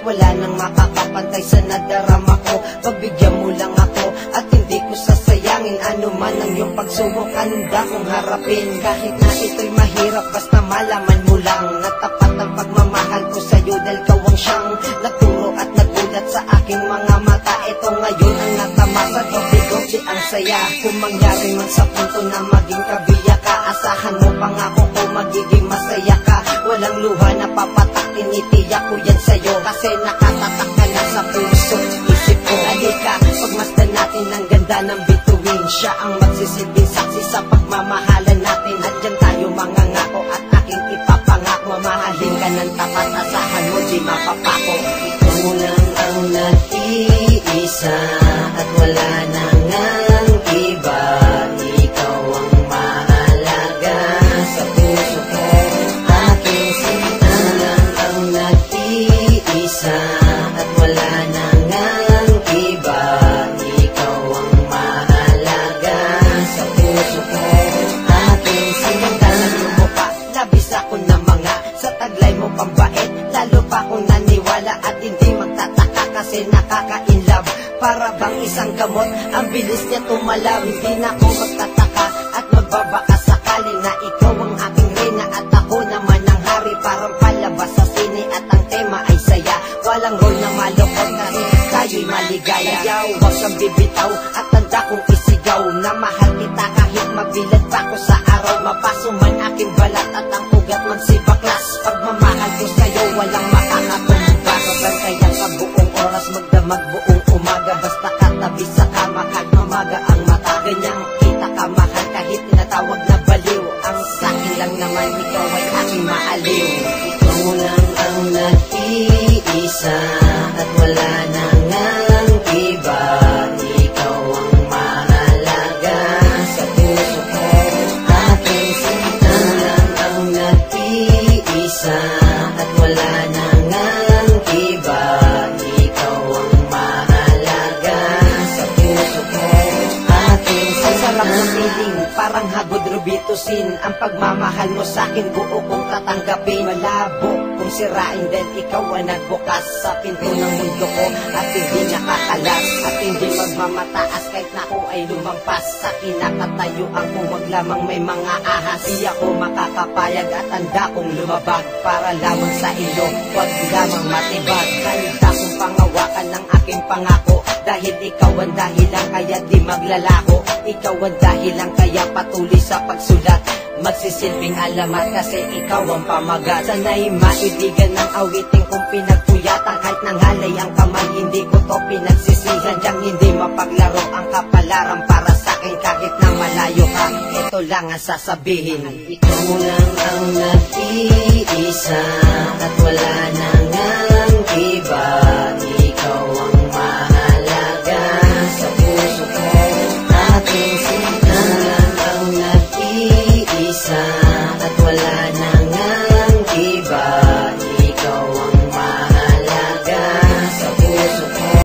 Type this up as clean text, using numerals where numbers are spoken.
Wala nang makakapantay sa nadarama ko. Pagbigyan mo lang ako at hindi ko sasayangin ano man ang iyong pagsubok, handa kong harapin. Kahit na ito'y mahirap, basta malaman mo lang na tapat ang pagmamahal ko sa'yo, dahil ikaw ang siyang nagturo at nagulat sa aking mga mata. Ito ngayon ang natamasa, dobi-dobi ang saya. Kung mangyari man sa punto na maging kabiyak ka, asahan mo pangako ko magiging masaya ka. Walang luha na papatak, tinitiyak ko yan sa'yo, kasi nakatatak ka na sa puso, isip ko. Halika, pagmasdan natin ang ganda ng bituin. Siya ang magsisilbing saksi sa pagmamahalan natin. At dyan tayo mangangako at aking ipapangat. Mamahalin ka ng tapat, asahan mo di mapapako. Ikaw lang ang nag-iisa at wala nang iba. Ikaw ang mahalaga sa puso ko. Aking sinta lang ang nag-iisa at wala nang iba. Ikaw ang mahalaga sa puso ko. Aking sinta lang yung mukha, labis ako na mga sa taglay mo pambait. Lalo pa akong naniwala at hindi magtataka, kasi nakaka-inlove. Para bang isang gamot, ang bilis niya tumalaw. Hindi na ako magtataka at magbabaka sakali na ikaw ang aking reyna at ako naman ang hari. Parang palabas sa sine at ang tema ay saya. Walang role na malukot kasi tayo'y maligaya. Huwag kang bibitaw at tanda kong isigaw na mahal kita kahit mabilad pa ko sa araw. Mapaso man aking balat at ang ugat man si baklas. Pagmamahal ko sa'yo walang makakatumba. Kabantayan ka buong oras, magdamag buong umaga. Basta katabi sa kama kahit mamaga ang mata. Ganyang kita ka mahal kahit tinatawag na baliw. Ang sakin lang naman ikaw ay aking maaliw. Ikaw lang ang nag-iisa at wala nang iba. Ikaw ang mahalaga sa puso ko. Aking sinta lang ang nag-iisa at wala nang iba. Ikaw ang mahalaga sa puso ko. Aking sarap ng piling, parang hagod rubitusin. Ang pagmamahal mo sa'kin buo kong tatanggapin. Malabo kung sirain din, ikaw ang nagbukas sa pinto ng mundo ko at hindi nakakalas at hindi magmamataas kahit na ako ay lumampas sa kinakatayuan ko. Wag lamang may mga ahas, di ako makakapayag at handa kong lumabag para lamang sa iyo. Wag lamang matibag, handa kong pangawakan ng aking pangako. Dahil ikaw ang dahilan kaya di maglalako. Ikaw ang dahilan kaya patuloy sa pagsulat. Magsisilbing alamat kasi ikaw ang pamagat. Sana'y maibigan ng awitin kung pinagpuyatan. Kahit nangalay ang kamay, hindi ko to pinagsisihan. Diyang hindi mapaglaro ang kapalaran para sa'kin. Kahit na malayo ka, ito lang ang sasabihin. Ikaw lang ang nag-iisa at wala nang iba.